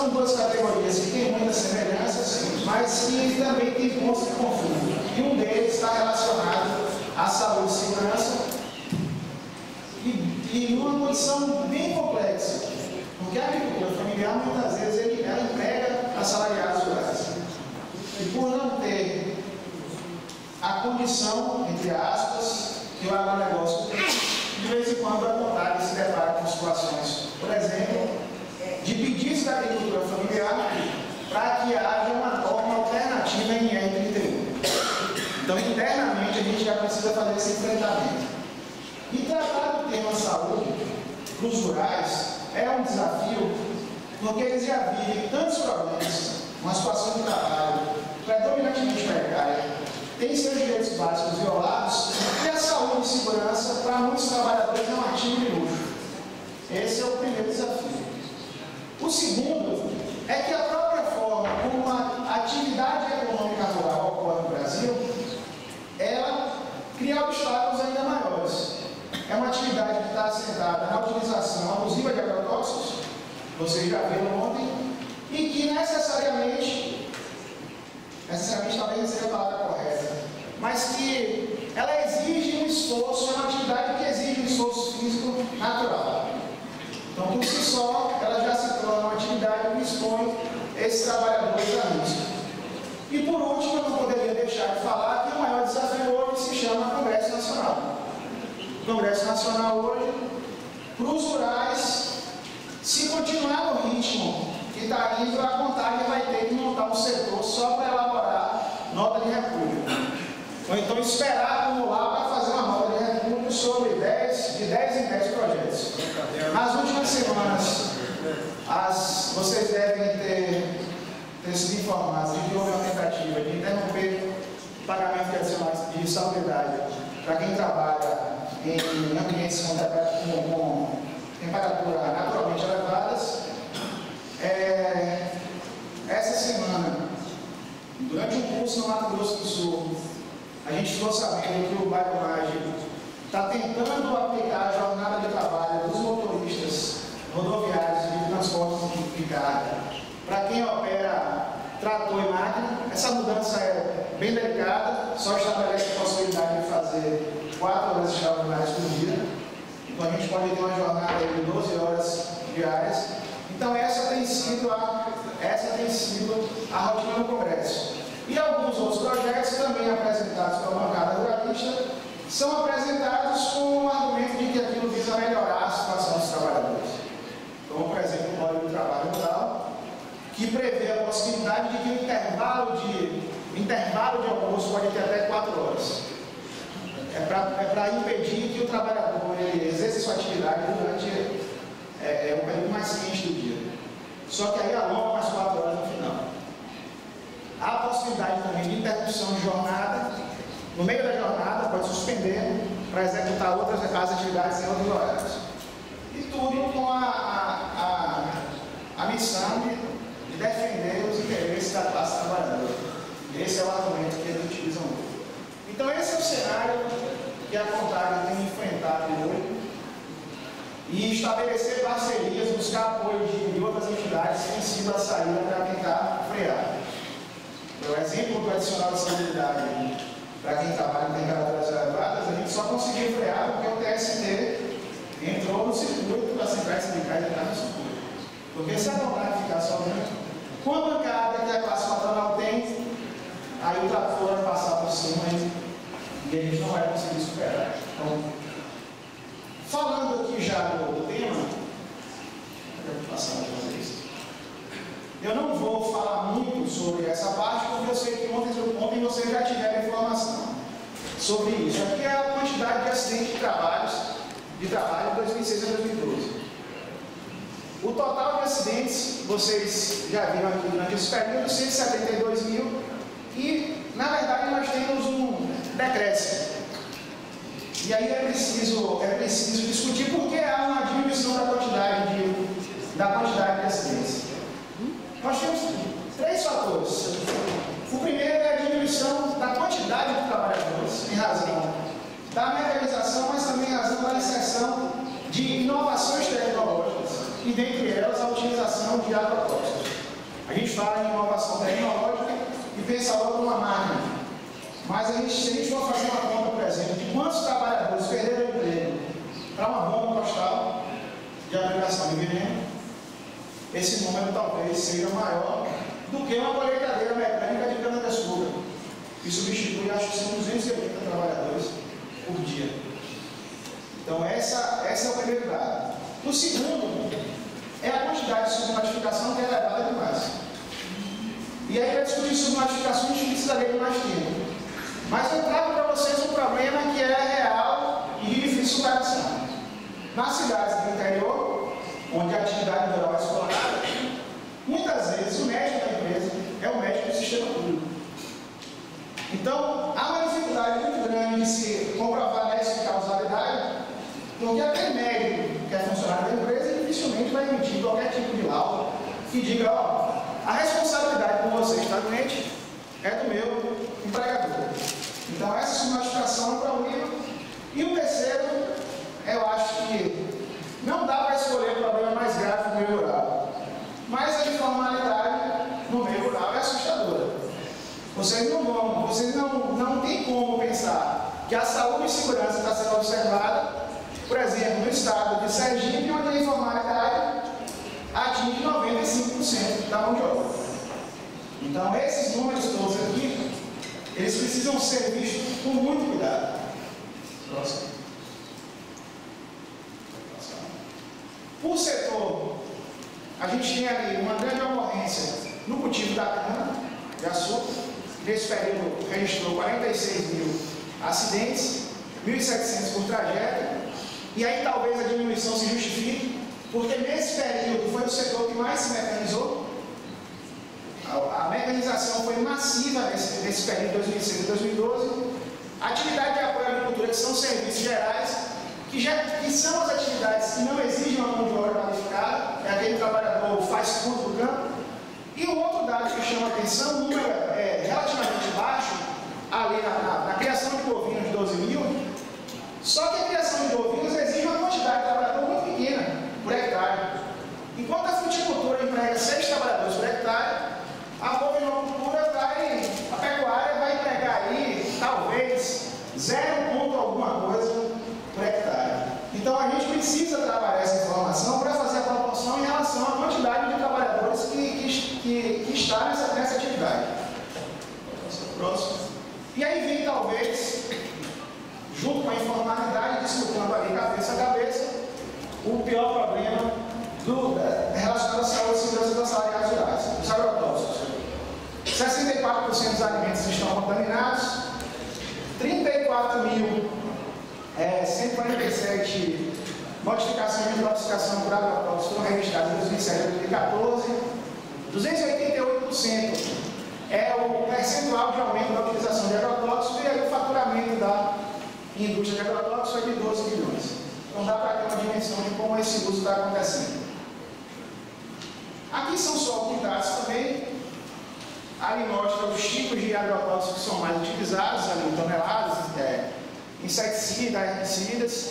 São duas categorias que têm muitas semelhanças, mas que também têm pontos de conflito. E um deles está relacionado à saúde e segurança, e numa condição bem complexa, porque a agricultura familiar, muitas vezes, ela emprega assalariados rurais. E por não ter a condição, entre aspas, que o agronegócio tem, de vez em quando a vontade se depara com situações, por exemplo, de pedidos da agricultura familiar para que haja uma norma alternativa em NR31. Então, internamente, a gente já precisa fazer esse enfrentamento. E tratar do tema saúde para os rurais é um desafio, porque eles já vivem tantos problemas, uma situação de trabalho predominantemente precária, tem seus direitos básicos violados, e a saúde e segurança, para muitos trabalhadores, é um artigo de luxo. Esse é o primeiro desafio. O segundo é que a própria forma como a atividade econômica rural ocorre no Brasil, ela cria obstáculos ainda maiores. É uma atividade que está assentada na utilização abusiva de agrotóxicos, vocês já viram ontem, e que necessariamente talvez não seja a palavra correta, mas que ela exige um esforço, é uma atividade que exige um esforço físico natural. Então, por si só, ela já se torna uma atividade que expõe esses trabalhadores a risco. E por último, eu não poderia deixar de falar que o maior desafio hoje se chama Congresso Nacional. O Congresso Nacional hoje, para os rurais, se continuar no ritmo que está indo, a contagem vai ter que montar um setor só para elaborar nota de repúdio. Ou então esperar acumular para fazer uma nota de repúdio sobre de 10 em 10 projetos. Nas últimas semanas, vocês devem ter sido informados de que houve uma tentativa de interromper o pagamento de adicionais de salubridade para quem trabalha em ambientes com temperatura naturalmente elevadas. Essa semana, durante um curso no Mato Grosso do Sul, a gente ficou sabendo que o Bairro Mágico está tentando aplicar a jornada de trabalho dos motoristas rodoviários de transporte de carga para quem opera trator e máquina. Essa mudança é bem delicada, só estabelece a possibilidade de fazer 4 horas extraordinárias por dia. Então a gente pode ter uma jornada de 12 horas diárias. Então essa tem sido a rotina do Congresso. E alguns outros projetos também apresentados pela bancada ruralista são apresentados com o argumento de que aquilo visa melhorar a situação dos trabalhadores. Como, por exemplo, o Código do Trabalho Rural, que prevê a possibilidade de que o intervalo de almoço pode ter até 4 horas. É para impedir que o trabalhador exerça sua atividade durante o período mais quente do dia. Só que aí alonga mais 4 horas no final. Há a possibilidade também de interrupção de jornada. No meio da jornada, pode suspender para executar as atividades em outros horários. E tudo com a missão de defender os interesses da classe trabalhadora. Esse é o argumento que eles utilizam hoje. Então, esse é o cenário que a Contag tem enfrentado hoje. E estabelecer parcerias, buscar apoio de outras entidades tem sido a saída para tentar frear. O exemplo do adicional de salubridade para quem trabalha em temperaturas elevadas, a gente só conseguiu frear porque o TST entrou no circuito das centrais sindicais entrar no circuito. Porque se a Contag ficar somente com a bancada que a classe patronal tem, aí o trator vai passar por cima e a gente não vai conseguir superar. Então, falando aqui já do tema, eu vou passar mais uma vez. Eu não vou falar muito sobre essa parte, porque eu sei que ontem vocês já tiveram informação sobre isso. Aqui é a quantidade de acidentes de trabalho de 2006 a 2012. O total de acidentes, vocês já viram aqui durante esse período, 172 mil, e, na verdade, nós temos um decréscimo. E aí é preciso discutir por que há uma diminuição da quantidade de acidentes. Nós temos 3 fatores. O primeiro é a diminuição da quantidade de trabalhadores, em razão da mecanização, mas também em razão da inserção de inovações tecnológicas e dentre elas a utilização de agrotóxicos. A gente fala em inovação tecnológica e pensa logo numa máquina, mas se a gente for fazer uma conta, por exemplo, de quantos trabalhadores perderam o emprego para uma bomba postal de aplicação de veneno, esse número talvez seja maior do que uma colheitadeira mecânica de cana-de-açúcar, que substitui, acho que são 280 trabalhadores por dia. Então, essa é o primeiro dado. O segundo é a quantidade de subnotificação, que é elevada demais. E aí, para discutir subnotificação, a gente precisaria de mais tempo. Mas eu trago para vocês um problema que é real e de difícil superação. Nas cidades do interior, onde a atividade rural é explorada, muitas vezes o médico da empresa é o médico do sistema público. Então, há uma dificuldade muito grande de se comprovar nessa causalidade, porque aquele médico que é funcionário da empresa dificilmente vai emitir qualquer tipo de laudo que diga, ó, a responsabilidade por você estar doente é do meu empregador. Então, essa subnotificação é um problema. E o terceiro, eu acho que não dá para escolher o problema mais grave no meio rural, mas a informalidade no meio rural é assustadora. Vocês não tem como pensar que a saúde e segurança está sendo observada, por exemplo, no estado de Sergipe, onde a informalidade atinge 95% da mão de obra. Então, esses números todos aqui, eles precisam ser vistos com muito cuidado. Próximo. Por setor, a gente tem ali uma grande ocorrência no cultivo da cana-de-açúcar. Nesse período, registrou 46 mil acidentes, 1.700 por trajeto. E aí talvez a diminuição se justifique, porque nesse período foi o setor que mais se mecanizou. A mecanização foi massiva nesse período de 2006 e 2012. A atividade de apoio à agricultura, que são serviços gerais, que são as atividades que não exigem uma mão de obra qualificada, é aquele trabalhador que faz tudo do campo. E o outro dado que chama a atenção, o número é relativamente baixo, ali na criação de bovinos de 12 mil, só que a criação de bovinos exige uma quantidade de trabalhador muito pequena por hectare. Enquanto a fruticultura emprega 6 trabalhadores por hectare, a bovinocultura a pecuária vai empregar aí, talvez, 0 ponto alguma coisa por hectare. Então a gente precisa trabalhar essa informação para fazer a proporção em relação à quantidade de trabalhadores que está nessa atividade. Próximo. E aí vem talvez, junto com a informalidade, disputando ali cabeça a cabeça, o pior problema relacionado à saúde e segurança das áreas rurais, os agrotóxicos. 64% dos alimentos estão contaminados, 34.147 notificações de intoxicação por agrotóxicos foram registradas em 2007 e 2014. 288% é o percentual de aumento da utilização de agrotóxicos, e aí o faturamento da indústria de agrotóxicos é de 12 bilhões. Então dá para ter uma dimensão de como esse uso está acontecendo. Aqui são só alguns dados também. Ali mostra os tipos de agrotóxicos que são mais utilizados, ali em toneladas, inseticidas, herbicidas,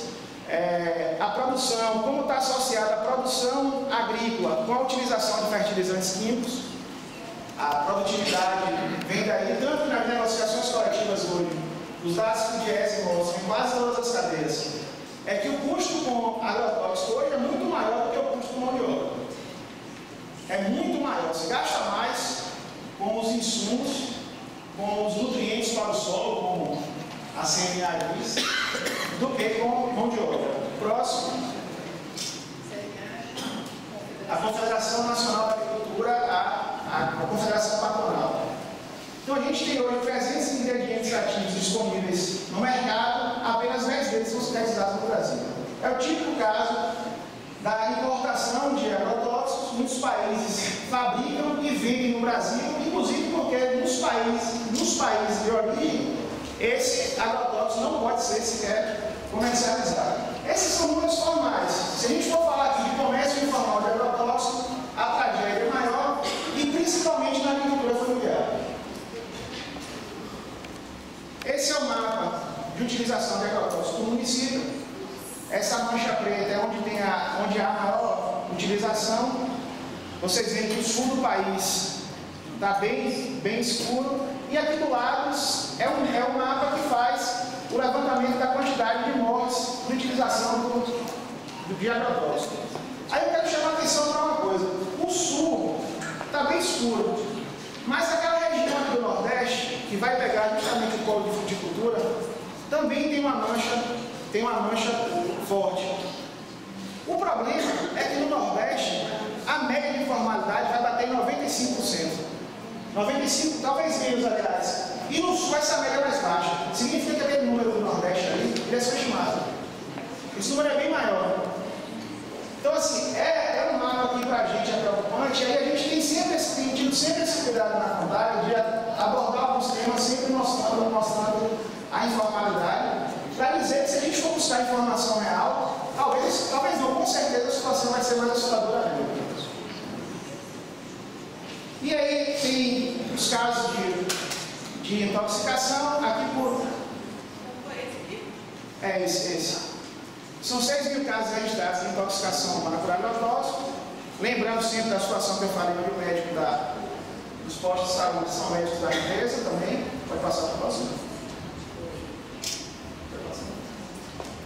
a produção, como está associada a produção agrícola com a utilização de fertilizantes químicos. A produtividade vem daí, tanto nas negociações coletivas hoje, os dados que o DIEESE mostram em quase todas as cadeias, é que o custo com agrotóxico hoje é muito maior do que o custo com mão de obra. É muito maior, se gasta mais com os insumos, com os nutrientes para o solo, como a CNA diz, do que com mão de obra. Próximo. A Confederação Nacional da Agricultura, a Confederação Patronal. Então a gente tem hoje 300 ingredientes ativos disponíveis no mercado, apenas 10 deles são sintetizados no Brasil. É o típico caso da importação de agrotóxicos. Muitos países fabricam e vendem no Brasil, inclusive porque nos países de origem, esse agrotóxico não pode ser sequer comercializado. Esses são números formais. Se a gente for falar aqui de comércio informal de agrotóxico, a tragédia é maior, e principalmente na agricultura familiar. Esse é o mapa de utilização de agrotóxicos no município. Essa mancha preta é onde há maior utilização. Vocês veem que o sul do país está bem escuro, e aqui do lado é um mapa que faz o levantamento da quantidade de mortes de utilização de agrotóxico. Aí eu quero chamar a atenção para uma coisa: o sul está bem escuro, mas aquela região aqui do Nordeste, que vai pegar justamente o polo de fruticultura, também tem uma mancha forte. O problema é que no Nordeste a média de informalidade vai bater em 95%. 95%, talvez menos, aliás. E no Sul essa média é mais baixa. Significa que aquele número do Nordeste ali, ele é subestimado. Esse número é bem maior. Então, assim, é um mapa aqui para a gente, é preocupante. E aí a gente tem tido sempre esse cuidado na contagem de abordar alguns temas, sempre mostrando a informalidade, para dizer que se a gente for buscar informação real, talvez não, com certeza a situação vai ser mais assustadora mesmo. E aí tem os casos de intoxicação, aqui por... esse. São 6.000 casos registrados de intoxicação humana por agrotóxico. Lembrando sempre da situação que eu falei do médico dos postos de saúde, que são médicos da empresa também. Pode passar para o próximo.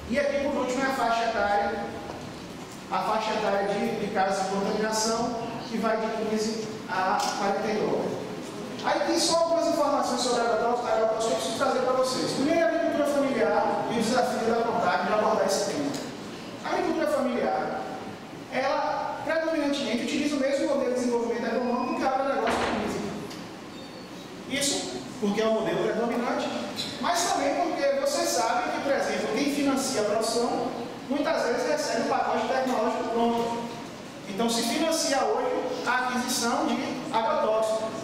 E aqui, por último, é a faixa etária de casos de contaminação, que vai de 15 a 49. Aí tem só algumas informações sobre a agrotóxico que eu preciso trazer para vocês. Primeiro, a agricultura familiar e o desafio da contagem de abordar esse tema. A agricultura familiar, ela predominantemente utiliza o mesmo modelo de desenvolvimento econômico que a agronegócio utiliza. Isso porque é o modelo predominante, mas também porque vocês sabem que, por exemplo, quem financia a produção muitas vezes recebe um pacote tecnológico pronto. Então se financia hoje a aquisição de agrotóxicos.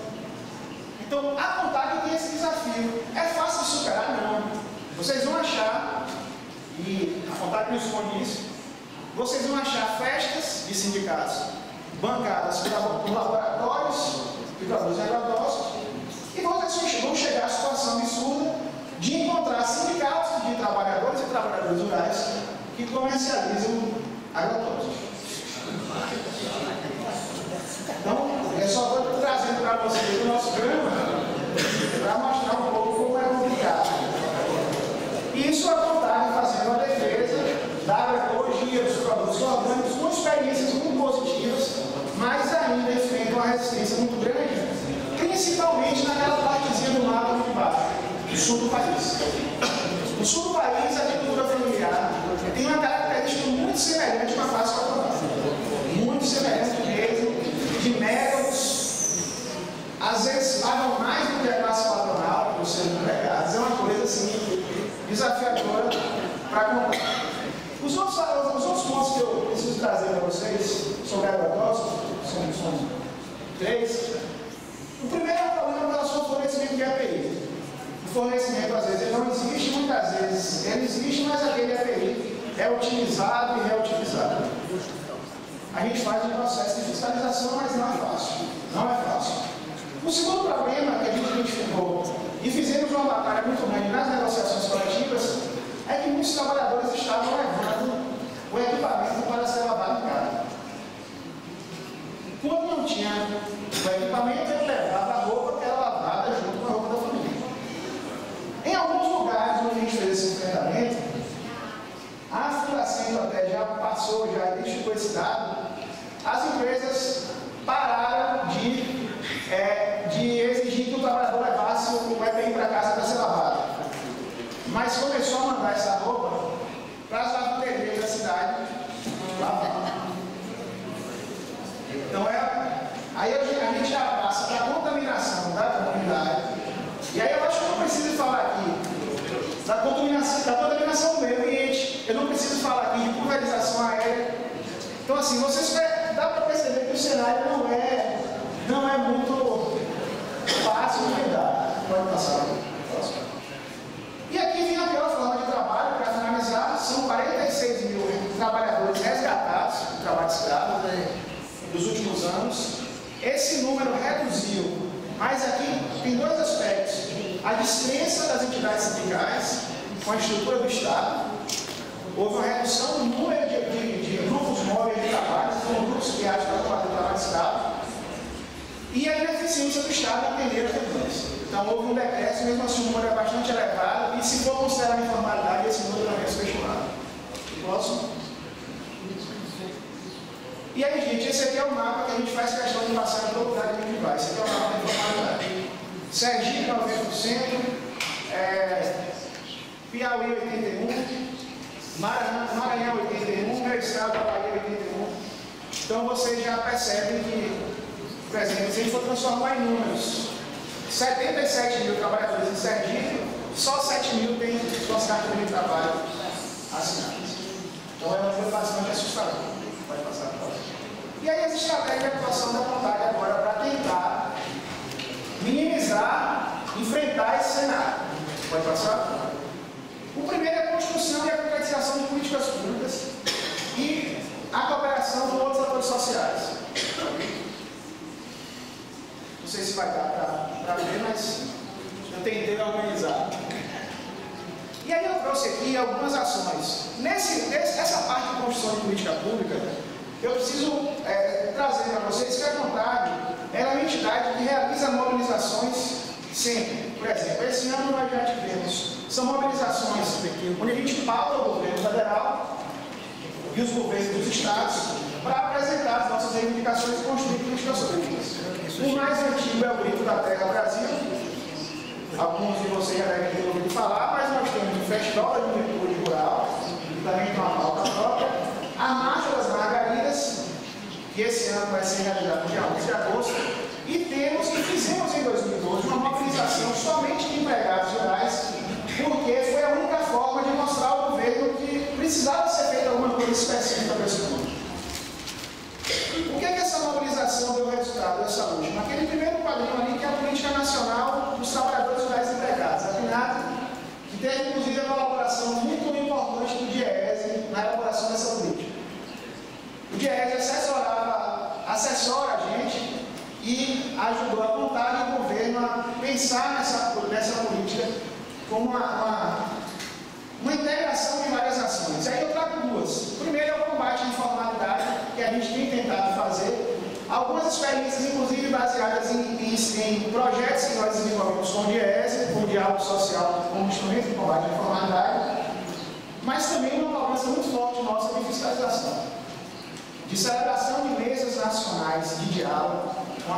Então a contagem tem esse desafio. É fácil de superar? Não. Vocês vão achar, e a contagem não esconde isso, vocês vão achar festas de sindicatos bancadas por laboratórios que produzem agrotóxicos, e vocês vão chegar à situação absurda de encontrar sindicatos de trabalhadores e trabalhadoras rurais que comercializam agrotóxicos. Então, eu só estou trazendo para vocês o nosso grama para mostrar um pouco como é complicado. Isso a contagem fazendo a defesa da agroecologia, dos produtos orgânicos, com experiências muito positivas, mas ainda enfrentam uma resistência muito grande, principalmente naquela partezinha do mapa de baixo, do sul do país. No sul do país, a agricultura familiar tem uma característica muito semelhante com a classe patronal. Muito semelhante mesmo, de métodos, às vezes pagam mais do que a classe patronal por serem empregados. É uma coisa assim, desafiadora para comprar. Os outros pontos que eu preciso trazer para vocês sobre agrotóxicos são 3. O primeiro é o problema em relação ao fornecimento de API. O fornecimento, às vezes, ele não existe, muitas vezes ele existe, mas aquele API é utilizado e reutilizado. A gente faz um processo de fiscalização, mas não é fácil. Não é fácil. O segundo problema que a gente identificou e fizemos uma batalha muito grande nas negociações coletivas é que muitos trabalhadores estavam levando o equipamento para ser lavado em casa. Quando não tinha o equipamento, ele levava a roupa que era lavada junto com a roupa da família. Em alguns lugares onde a gente fez esse enfrentamento, a Fundação até já passou, já identificou esse dado, as empresas pararam de exigir que o trabalhador levasse o EPI para casa para ser lavado. Mas começou a mandar essa roupa para as lavanderias da cidade lavar. Então aí a gente já passa para a contaminação da comunidade. E aí eu acho que eu não preciso falar aqui da contaminação do meio ambiente. Eu não preciso falar aqui de pulverização aérea. Então assim, dá para perceber que o cenário não é muito fácil de lidar. Pode passar. E aqui vem a pior forma de trabalho, para finalizar, são 46 mil trabalhadores resgatados do trabalho escravo nos últimos anos. Esse número reduziu, mas aqui tem dois aspectos: a dispensa das entidades sindicais com a estrutura do Estado. Houve uma redução do número de grupos móveis de trabalho, foram grupos viagens para combater o trabalho escravo e a ineficiência do Estado em atender as demandas. Então, houve um decreto, mesmo assim, o número é bastante elevado, e se for considerar a informalidade, esse número também é subestimado. Posso? E aí, gente, esse aqui é o mapa que a gente faz questão de passar em todo lugar que a gente vai. Esse aqui é o mapa da informalidade. Sergipe, 90%, Piauí, 81%, Maranhão, 81%, meu estado, Bahia, 81%. Então, vocês já percebem que, por exemplo, se a gente for transformar em números, 77 mil trabalhadores em Sergipe, só 7 mil têm suas cartas de trabalho assinadas. Então, é uma coisa bastante assustadora. Pode passar a próxima. E aí, as estratégias de atuação da vontade agora para tentar minimizar, enfrentar esse cenário. Pode passar? O primeiro é a construção e a concretização de políticas públicas e a cooperação com outros atores sociais. Não sei se vai dar para ver, mas eu tentei organizar. E aí eu trouxe aqui algumas ações. Essa parte de construção de política pública, eu preciso trazer para vocês que a vontade é uma entidade que realiza mobilizações sempre. Por exemplo, esse ano nós já tivemos, são mobilizações onde a gente pauta o governo federal e os governos dos estados para apresentar as nossas reivindicações e construir políticas públicas. O mais antigo é o Grito da Terra Brasil. Alguns de vocês já devem ter ouvido falar, mas nós temos o Festival da Juventude Rural, que também tem uma pauta própria, a Marcha das Margaridas, que esse ano vai ser realizada no dia 11 de agosto, e temos e fizemos em 2012 uma mobilização somente de empregados rurais, porque foi a única forma de mostrar ao governo que precisava ser feita alguma coisa específica para esse mundo. O que é que essa mobilização deu resultado dessa luta? Naquele primeiro quadrinho ali, que é a Política Nacional dos Trabalhadores Rurais Empregados, a PNAD, que teve inclusive a colaboração muito importante do DIEESE na elaboração dessa política. O DIEESE assessora a gente e ajudou a apontar o governo a pensar nessa política como uma integração de várias ações. Aí eu trago duas. Primeiro é o combate à informalidade, que a gente tem tentado fazer. Algumas experiências, inclusive, baseadas em projetos que nós desenvolvemos com o DIEESE, com o diálogo social como instrumento de combate à informalidade, mas também uma cobrança muito forte nossa de fiscalização, de celebração de mesas nacionais de diálogo com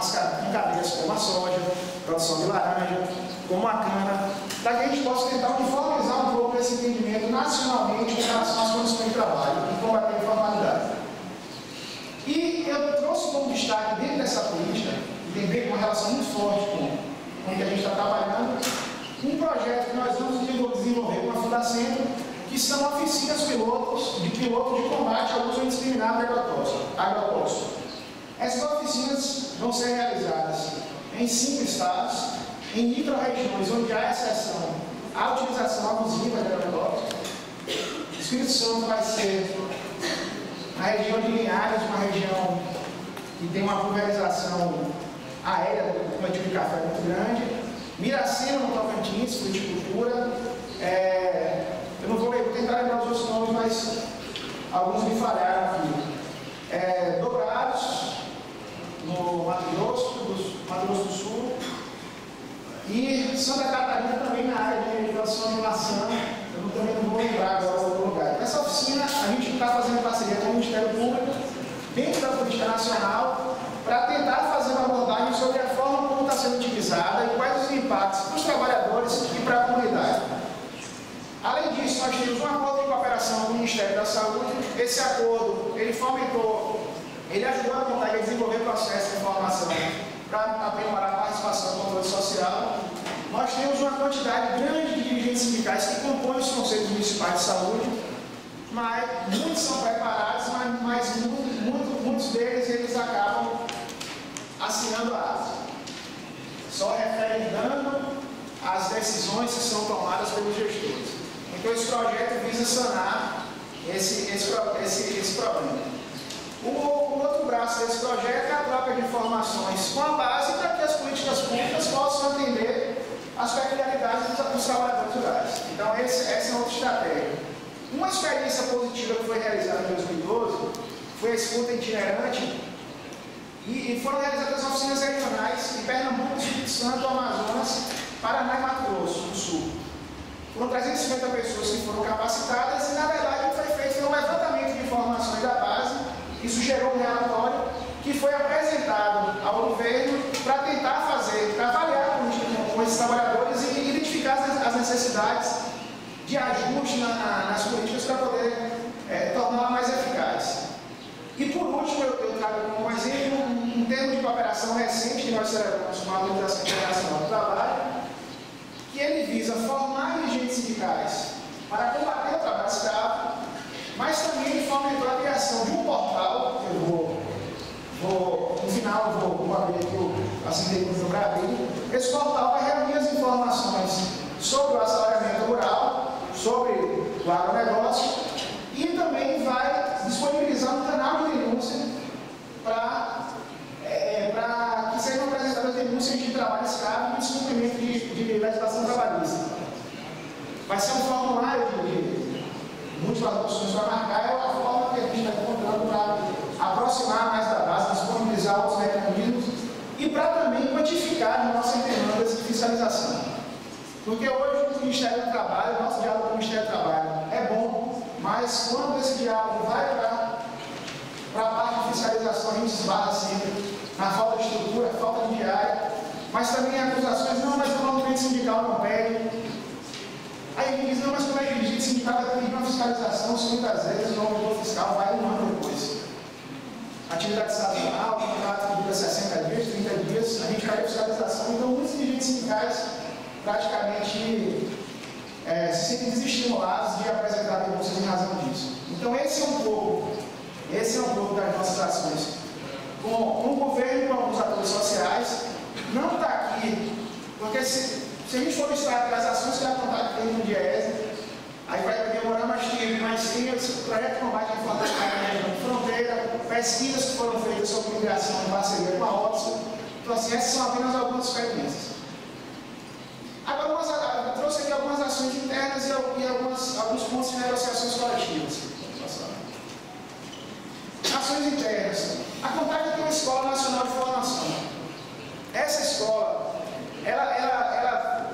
cadeias como a soja, produção de laranja, como a cana, para que a gente possa tentar uniformizar um pouco esse entendimento nacionalmente em relação às condições de trabalho e combater a informalidade. E eu trouxe como destaque dentro dessa política, e tem a ver com uma relação muito forte com o que a gente está trabalhando, um projeto que nós vamos desenvolver com a Fundacentro, que são oficinas de piloto de combate ao uso indiscriminado de agrotóxico. Essas oficinas vão ser realizadas em 5 estados, em micro-regiões onde há exceção à utilização abusiva de agrotóxicos. O Espírito Santo vai ser na região de Linhares, uma região que tem uma pulverização aérea do plantio de café muito grande. Miracema, no Tocantins, fruticultura. Eu não vou tentar lembrar os outros nomes, mas alguns me falharam aqui. Dobrados, no Mato Grosso do Sul. E Santa Catarina também na área de produção de maçã. Eu também não vou lembrar agora do lugar. Nessa oficina, a gente está fazendo parceria com o Ministério Público, dentro da Política Nacional, para tentar fazer uma abordagem sobre a forma como está sendo utilizada e quais os impactos para os trabalhadores e para a comunidade. Além disso, nós temos um acordo de cooperação com o Ministério da Saúde. Esse acordo, ele ajudou a vontade a desenvolver processos de informação para aprimorar a participação do controle social. Nós temos uma quantidade grande de dirigentes sindicais que compõem os conselhos municipais de saúde, mas muitos são preparados, mas muitos deles acabam assinando a ata. Só referendando as decisões que são tomadas pelos gestores. Então, esse projeto visa sanar esse problema. O outro braço desse projeto é a troca de informações com a base para que as políticas públicas possam atender as peculiaridades dos trabalhadores rurais. Então, essa é outra estratégia. Uma experiência positiva que foi realizada em 2012 foi a escuta itinerante, E foram realizadas oficinas regionais em Pernambuco, Espírito Santo, Amazonas, Paraná e Mato Grosso do Sul. Foram 350 pessoas que foram capacitadas e, na verdade, o que foi feito foi um levantamento de informações da base. Isso gerou um relatório que foi apresentado ao governo para tentar fazer, para avaliar com esses trabalhadores e identificar as necessidades de ajuste nas políticas para poder torná-la mais eficaz. E por último, eu trago como exemplo um termo de cooperação recente que nós celebramos com a Organização Internacional do Trabalho, que ele visa formar dirigentes sindicais para combater o trabalho escravo, mas também ele fomentou a criação de um portal, no final eu vou abrir aqui, assim que eu para abrir. Esse portal vai reunir as informações sobre o assalariamento rural, sobre o agronegócio e também vai disponibilizar um canal de denúncia para que sejam apresentadas denúncias de trabalho escravo e descumprimento de legislação trabalhista. Vai ser um formulário de múltiplas opções para marcar, é uma forma que a gente está encontrando para aproximar mais da base, disponibilizar outros mecanismos e para também quantificar as nossas demandas de fiscalização. Porque hoje o Ministério do Trabalho, o nosso diálogo com o Ministério do Trabalho é bom, mas quando esse diálogo vai para a parte de fiscalização, a gente esbarra sempre na falta de estrutura, falta de diária, mas também acusações, não, mas o movimento sindical não pede. Aí ele diz, não, mas como é que o dirigente sindical vai pedir uma fiscalização se muitas vezes o movimento fiscal vai um ano depois? Atividade sazonal, contrato que dura 60 dias, 30 dias, a gente pede fiscalização, então muitos dirigentes sindicais praticamente se sentem desestimulados de apresentar denúncias em razão disso. Então esse é um pouco das nossas ações. Com o governo e com alguns atores sociais, não está aqui, porque se a gente for listar as ações que apontaram aqui no DIEESE, aí vai demorar mais tempo, mas tem esse projeto de combate à informalidade de fronteira, pesquisas que foram feitas sobre migração em parceria com a OTSA. Então, assim, essas são apenas algumas experiências. Agora, eu trouxe aqui algumas ações internas e alguns pontos de negociações coletivas. Ações internas. A Contagem tem uma Escola Nacional de Formação. Essa escola, ela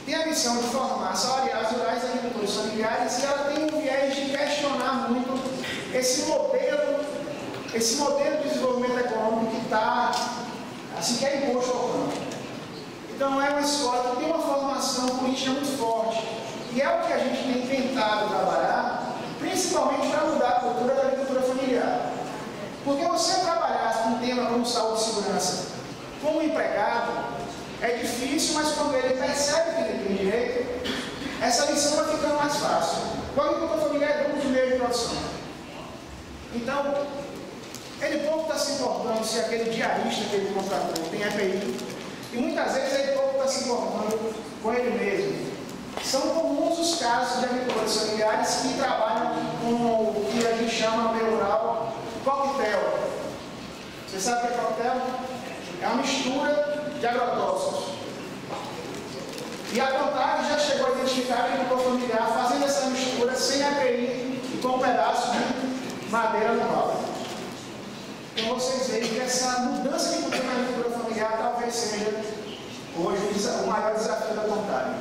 tem a missão de formar assalariados rurais, agricultores familiares, e ela tem um viés de questionar muito esse modelo de desenvolvimento econômico que está, assim, que é imposto ao campo. Então é uma escola que tem uma formação política muito forte, e é o que a gente tem tentado trabalhar, principalmente para mudar a cultura da agricultura familiar. Porque você trabalhar com um tema como saúde e segurança como empregado é difícil, mas quando ele percebe que ele tem direito, essa lição vai ficando mais fácil. O agricultor familiar é dono de meio de produção. Então, ele pouco está se importando se aquele diarista que ele contratou tem EPI, e muitas vezes ele pouco está se importando com ele mesmo. São comuns os casos de agricultores familiares que trabalham com o que a gente chama no meio rural coquetel. Você sabe o que é coquetel? É uma mistura de agrotóxicos. E a Contagem já chegou a identificar o agricultor familiar fazendo essa mistura sem API e com um pedaço de madeira no balde. Então vocês veem que essa mudança de cultura na agricultura familiar talvez seja hoje o maior desafio da Contagem.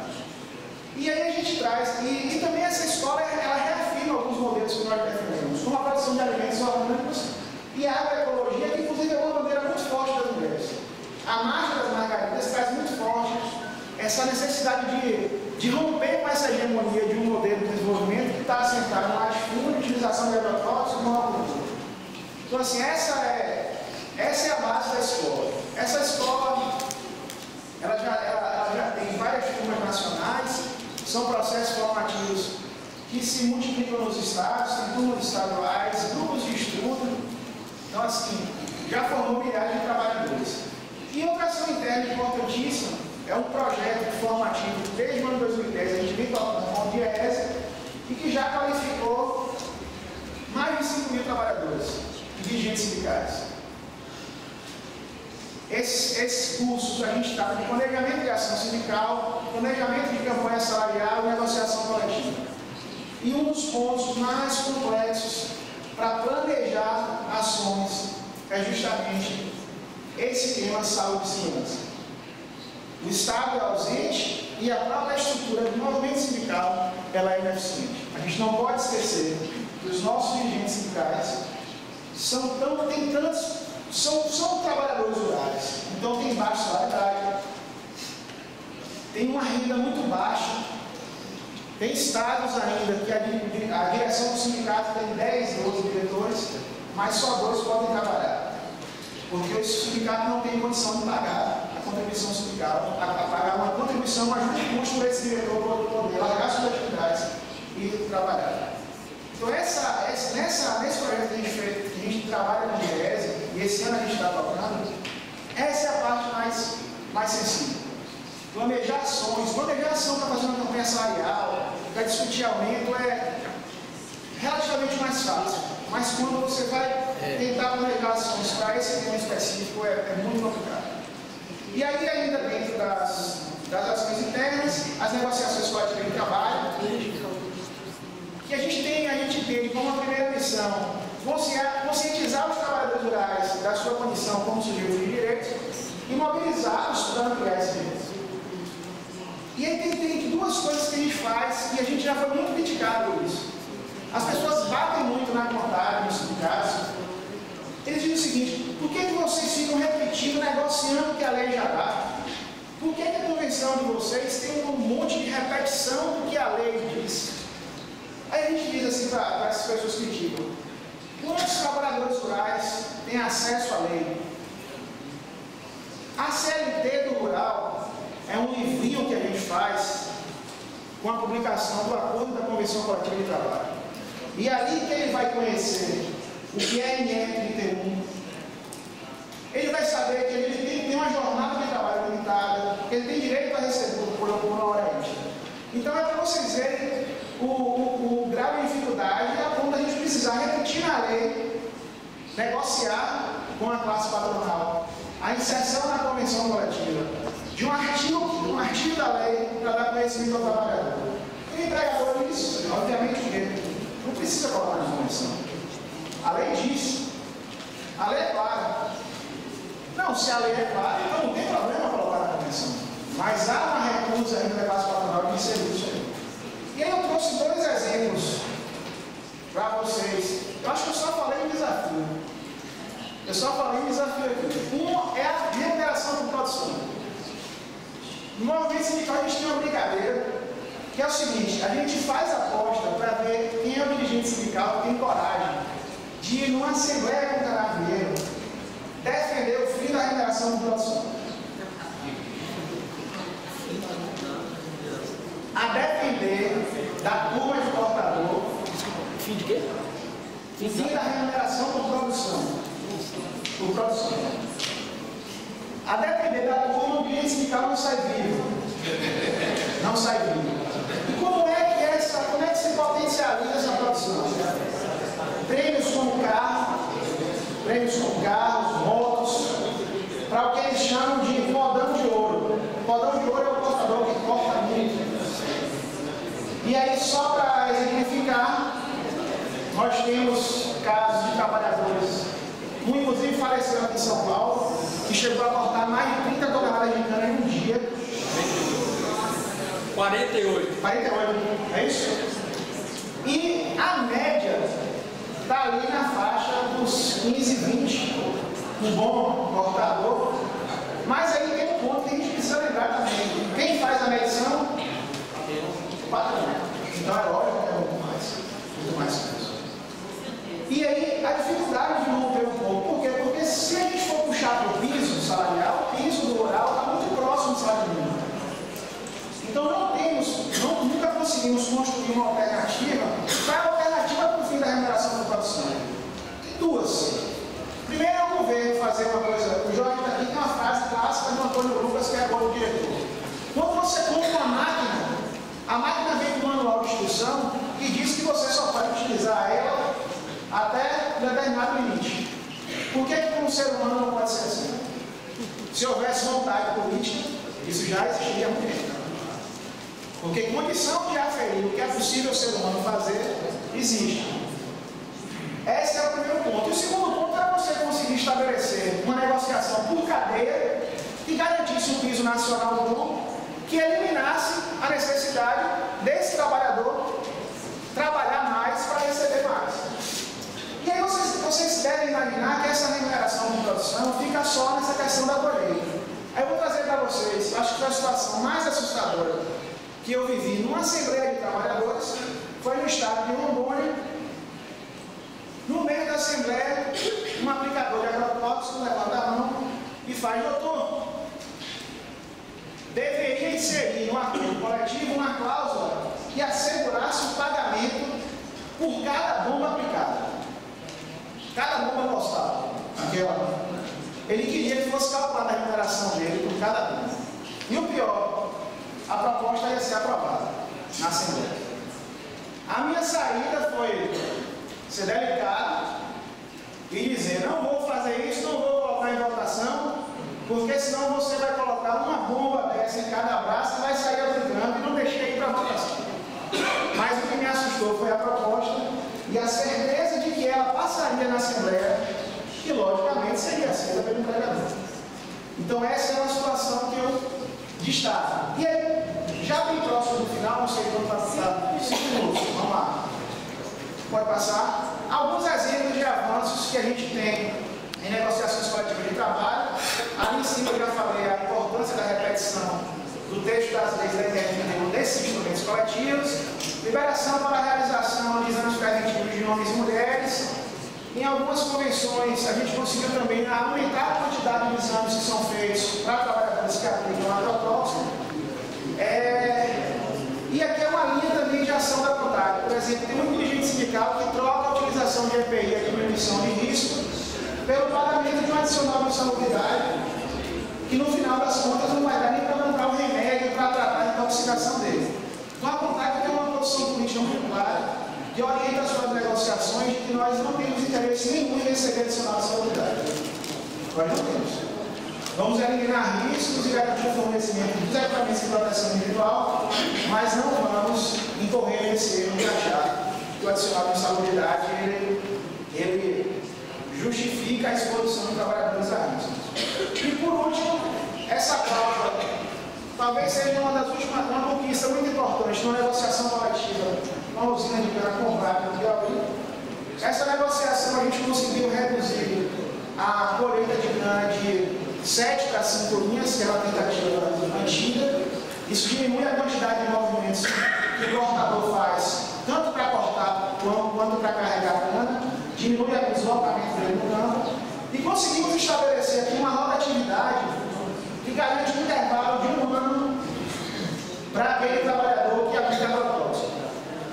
E aí a gente traz, e também essa escola ela reafirma alguns modelos que nós defendemos, como a produção de alimentos orgânicos e a agroecologia, que inclusive é uma bandeira muito forte das mulheres. A marcha das margaridas traz muito forte essa necessidade de romper com essa hegemonia de um modelo de desenvolvimento que está assentado no latifúndio, utilização de agrotóxicos e monocultura. Então, assim, essa é a base da escola. Essa escola ela já tem várias turmas nacionais, são processos formativos que se multiplicam nos estados, tem turmas estaduais, grupos de estudo. Então, assim, já formou milhares de trabalhadores. E outra ação interna importantíssima é um projeto formativo desde o ano 2010, a gente vem tocando com o DIEESE, e que já qualificou mais de 5 mil trabalhadores e dirigentes sindicais. Esses cursos a gente está com planejamento de ação sindical, planejamento de campanha salarial e negociação coletiva. E um dos pontos mais complexos para planejar ações é justamente esse tema saúde e segurança. O Estado é ausente e a própria estrutura do movimento sindical ela é ineficiente. A gente não pode esquecer que os nossos dirigentes sindicais são trabalhadores rurais, então tem baixa salariedade, tem uma renda muito baixa, tem estados ainda que a direção do sindicato tem 10, 12 diretores, mas só 2 podem trabalhar, porque o sindicato não tem condição de pagar a contribuição sindical, a pagar uma contribuição, ajuda de custo para esse diretor poder largar suas atividades e trabalhar. Então, nesse projeto que a gente trabalha com Diese, e esse ano a gente está tocando, essa é a parte mais sensível. Planejar ações, planejar ação para fazer uma campanha salarial, para discutir aumento é relativamente mais fácil. Mas quando você vai tentar planejar ações para esse tema específico, é muito complicado. E aí, ainda dentro das ações internas, as negociações coletivas de trabalho, que a gente entende como uma primeira missão, conscientizar os trabalhadores rurais da sua condição como sujeitos de direitos e mobilizá-los para ampliar esse direito. E aí tem 2 coisas que a gente faz e a gente já foi muito criticado por isso. As pessoas batem muito na contagem, nos sindicatos. Eles dizem o seguinte: por que vocês ficam repetindo, negociando o que a lei já dá? Por que a convenção de vocês tem um monte de repetição do que a lei diz? Aí a gente diz assim para essas pessoas que criticam: quantos trabalhadores rurais têm acesso à lei? A CLT do rural é um livrinho que a gente faz com a publicação do acordo da Convenção Coletiva de Trabalho. E ali que ele vai conhecer o que é NR31, ele vai saber que ele tem uma jornada de trabalho limitada, que ele tem direito a receber por uma hora extra. Então é para vocês verem o grau de dificuldade a ponto da gente precisar repetir na lei, negociar com a classe patronal a inserção na convenção coletiva de um artigo da lei para dar conhecimento ao trabalhador. E o empregador diz, obviamente, que não precisa colocar na convenção. A lei diz, a lei é clara. Não, se a lei é clara, então não tem problema colocar na convenção. Mas há uma recusa ainda da classe patronal de inserir isso aí. E aí eu trouxe 2 exemplos para vocês. Eu acho que eu só falei em desafio. Aqui. Um é a remuneração por produção. No movimento sindical a gente tem uma brincadeira, que é o seguinte: a gente faz aposta para ver quem é o dirigente sindical que tem coragem de ir numa assembleia com o carabinheiro defender o fim da remuneração por produção. A depender da turma de portador. Fim de quê? Fim da remuneração por produção. A depender da turma, o dirigente sindical não sai vivo. E como é que se potencializa essa produção? Prêmios com carros, motos, para o que eles chamam de cordão de ouro. O cordão de ouro é o portador que corta muito. E aí, só para exemplificar, nós temos casos de trabalhadores, um inclusive faleceu aqui em São Paulo, que chegou a cortar mais de 30 toneladas de cana em um dia. 48, é isso? E a média está ali na faixa dos 15, 20, um bom cortador. Mas aí tem um ponto que a gente precisa lembrar também. Quem faz a medição? O patrão. Então é lógico que é muito mais que isso. E aí a dificuldade de romper um pouco. Por quê? Porque se a gente for puxar para o piso salarial, o piso do rural está muito próximo do salário mínimo. Então nunca conseguimos construir uma alternativa para o fim da remuneração da produção. Tem 2. Primeiro é o governo fazer uma coisa. O Jorge está aqui tem uma frase clássica do Antônio Lucas, que é agora o diretor. Quando você compra uma máquina, a máquina vem com um manual de instrução que diz que você só pode utilizar ela até determinado limite. Por que com um ser humano não pode ser assim? Se houvesse vontade política, isso já existiria há muito tempo. Porque condição de aferir o que é possível o ser humano fazer, existe. Esse é o primeiro ponto. E o segundo ponto é você conseguir estabelecer uma negociação por cadeia que garantisse um piso nacional bom, que eliminasse a necessidade desse trabalhador trabalhar mais para receber mais. E aí vocês devem imaginar que essa remuneração de produção fica só nessa questão da colheita. Aí eu vou trazer para vocês, acho que foi a situação mais assustadora que eu vivi numa Assembleia de Trabalhadores, foi no estado de Rondônia. No meio da Assembleia, um aplicador de agrotóxicos levanta a mão e faz: doutor, deveria inserir no acordo coletivo uma cláusula que assegurasse o pagamento por cada bomba aplicada. Cada bomba postada. Ele queria que fosse calculada a remuneração dele por cada bomba. E o pior, a proposta ia ser aprovada na Assembleia. A minha saída foi ser delicado e dizer: não vou fazer isso, não vou colocar em votação, porque senão você vai colocar uma bomba dessa em cada braço e vai sair aplicando, e não deixei ir para a votação. Mas o que me assustou foi a proposta e a certeza de que ela passaria na Assembleia, que logicamente seria aceita pelo empregador. Então essa é uma situação que eu destaco. E aí, já bem próximo do final, não sei quando vai passar, 5 minutos, vamos lá. Pode passar. Alguns exemplos de avanços que a gente tem em negociações coletivas de trabalho. Ali em cima eu já falei a importância da repetição do texto das leis da intervenção desses instrumentos coletivos, liberação para a realização de exames preventivos de homens e mulheres. Em algumas convenções, a gente conseguiu também aumentar a quantidade de exames que são feitos para trabalhadores que aplicam agrotóxico. E aqui é uma linha também de ação da CONTAG. Por exemplo, tem um dirigente sindical que troca a utilização de EPI, a diminuição de risco, pelo pagamento de um adicional de insalubridade, que no final das contas não vai dar nem para comprar o remédio para tratar a intoxicação dele. Então a CONTAG tem uma posição política muito clara, que orienta as suas negociações de que nós não temos interesse nenhum em receber adicional de insalubridade. Nós não temos. Vamos eliminar riscos e garantir o fornecimento dos equipamentos de proteção individual, mas não vamos incorrer nesse erro de achar que o adicional de insalubridade ele justifica a exposição de trabalhadores a riscos. E por último, essa cláusula talvez seja uma das últimas, uma conquista muito importante na negociação coletiva com a usina de cana Conrad no Piauí. Essa negociação a gente conseguiu reduzir a colheita de cana de 7 para 5 linhas, que era uma tentativa antiga. Isso diminui a quantidade de movimentos que o cortador faz, tanto para cortar quanto para carregar a cana, diminui o deslocamento dele no campo, e conseguimos estabelecer aqui uma rotatividade que garante um intervalo de 1 ano para aquele trabalhador que aplica agrotóxico.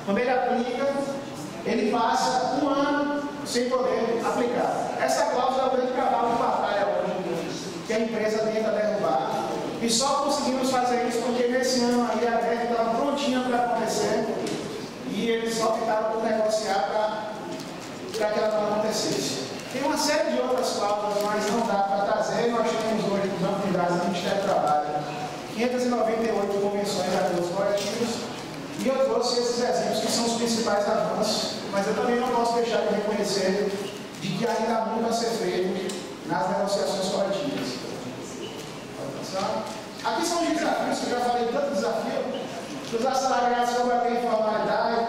Quando ele aplica, ele passa 1 ano sem poder aplicar. Essa cláusula é o grande cavalo de batalha hoje, que a empresa tenta derrubar. E só conseguimos fazer isso porque nesse ano aí a greve estava prontinha para acontecer e eles só ficaram por negociar para que ela não acontecesse. Tem uma série de outras cláusulas, mas não dá para trazer. Nós temos hoje no Banco de Dados do Ministério do Trabalho 598 convenções de acordos coletivos, e eu trouxe esses exemplos que são os principais avanços, mas eu também não posso deixar de reconhecer de que ainda há muito a ser feito nas negociações coletivas. Aqui são os desafios, que eu já falei tanto desafio, que os assalariados combaterem informalidade,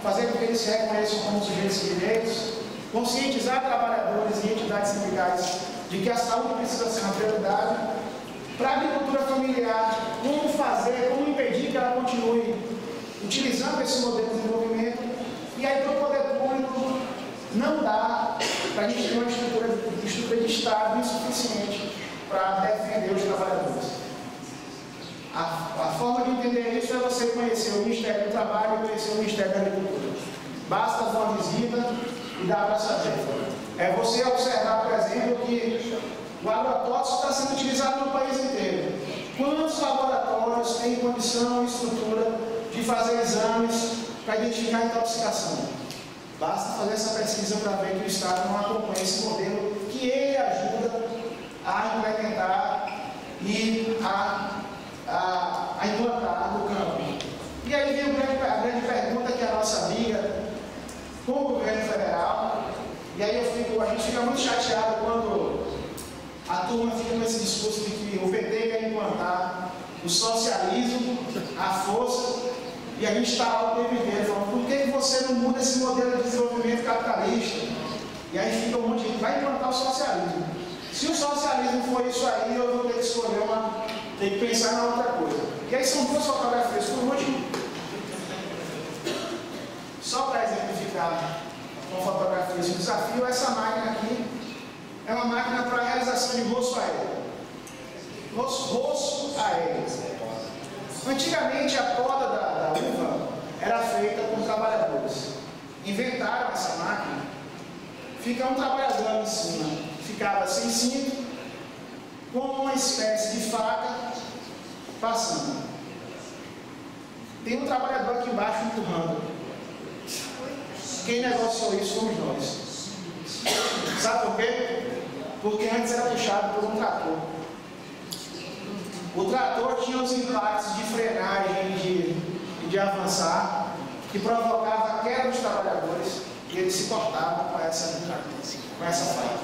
fazer com que eles se reconheçam como sujeitos de direitos, conscientizar trabalhadores e entidades sindicais de que a saúde precisa ser uma prioridade. Para a agricultura familiar, como fazer, como impedir que ela continue utilizando esse modelo de desenvolvimento. E aí, para o poder público, não dá para a gente ter uma estrutura de Estado insuficiente para defender os trabalhadores. A forma de entender isso é você conhecer o Ministério do Trabalho e conhecer o Ministério da Agricultura. Basta uma visita e dá para saber. É você observar, por exemplo, que o agrotóxico está sendo utilizado no país inteiro. Quantos laboratórios têm condição e estrutura de fazer exames para identificar a intoxicação? Basta fazer essa pesquisa para ver que o Estado não acompanha esse modelo, que ele ajuda a implementar e a implantar no campo. E aí vem a grande pergunta, que é a nossa briga com o governo federal. E aí a gente fica muito chateado quando turma fica com esse discurso de que o PT quer implantar o socialismo, a força, e a gente está lá o tempo inteiro falando, por que você não muda esse modelo de desenvolvimento capitalista? E aí fica um monte de gente, vai implantar o socialismo. Se o socialismo for isso aí, eu vou ter que escolher tem que pensar na outra coisa. E aí são duas fotografias. Por último, só para exemplificar com fotografias de desafio, essa máquina aqui é uma máquina para a realização de roço aéreo. Roço aéreo. Antigamente a poda da uva era feita por trabalhadores. Inventaram essa máquina, fica um trabalhador em cima, ficava sem cinto, com uma espécie de faca passando. Tem um trabalhador aqui embaixo empurrando. Quem negociou isso fomos nós. Sabe por quê? Porque antes era puxado por um trator. O trator tinha os impactos de frenagem e de avançar, que provocava a queda dos trabalhadores, e eles se cortavam com essa faca.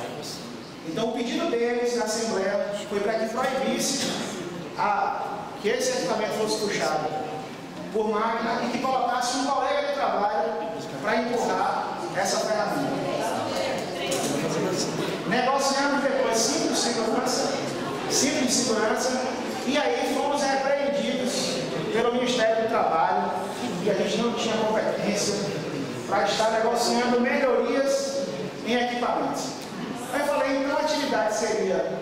Então, o pedido deles na Assembleia foi para que proibisse que esse equipamento fosse puxado por máquina e que colocasse um colega de trabalho para empurrar essa ferramenta. Negociamos depois cinto de segurança, e aí fomos repreendidos pelo Ministério do Trabalho, e a gente não tinha competência para estar negociando melhorias em equipamentos. Aí eu falei, então a atividade seria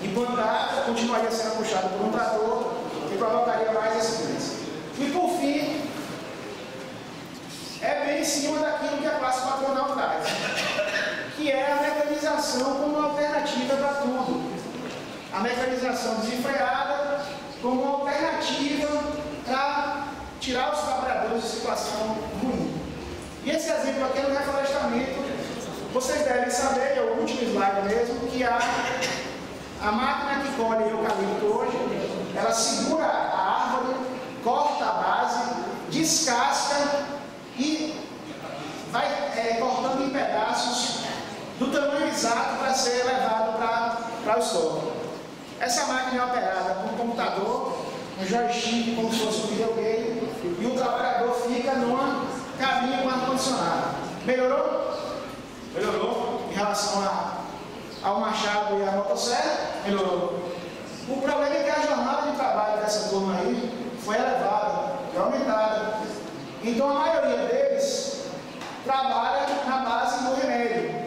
implantada, continuaria sendo puxada por um trator e provocaria mais acidentes. E por fim, é bem em cima daquilo que a classe patronal traz, que é a mecanização como uma alternativa para tudo. A mecanização desenfreada como uma alternativa para tirar os trabalhadores de situação ruim. E esse exemplo aqui é no reflorestamento. Vocês devem saber, é o último slide mesmo, que a máquina que colhe eucalipto hoje, ela segura a árvore, corta a base, descasca e vai cortando em pedaços do tamanho exato para ser levado para o estoque. Essa máquina é operada por um computador, um joystick, como se fosse um videogame, e o trabalhador fica numa cabine com ar-condicionado. Melhorou? Melhorou em relação ao machado e à motosserra? Melhorou. O problema é que a jornada de trabalho dessa turma aí foi elevada, foi aumentada. Então a maioria deles trabalha na base do remédio.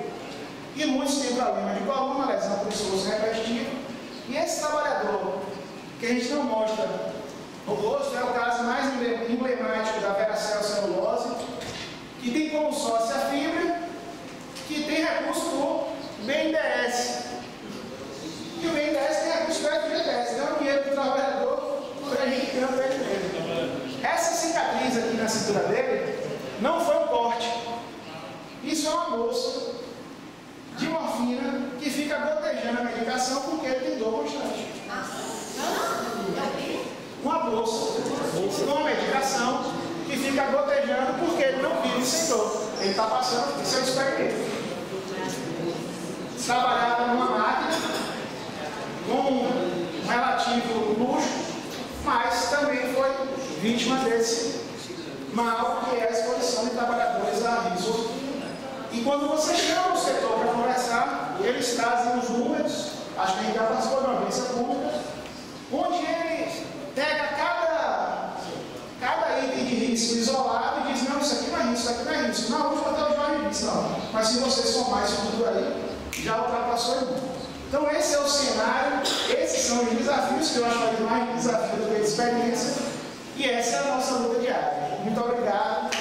E muitos têm problema de coluna, lesão por esforço repetitivo. E esse trabalhador, que a gente não mostra o rosto, é o caso mais emblemático da Veracel Celulose, que tem como sócio a fibra, que tem recurso do BNDES. E o BNDES tem recurso do FGTS, dá o dinheiro do trabalhador para a gente ganhar o dinheiro. Essa cicatriz aqui na cintura dele não foi um corte. Isso é uma bolsa de morfina que fica gotejando a medicação porque ele tem dor constante. Uma bolsa com uma medicação que fica gotejando porque ele não vive sem dor. Ele está passando por seu experimento. Trabalhava numa máquina com um relativo luxo, mas também foi vítima desse mal que é a exposição de trabalhadores a risco. E quando você chama o setor para conversar, eles trazem os números, acho que a gente já participou de uma audiência pública, onde ele pega cada item de risco isolado e diz, não, isso aqui não é risco, isso aqui não é risco. Na última até o Jorge disse, não, mas se você somar isso tudo aí, já ultrapassou o mundo. Então esse é o cenário, esses são os desafios, que eu acho que mais desafio do que experiência, e essa é a nossa luta diária. Muito obrigado.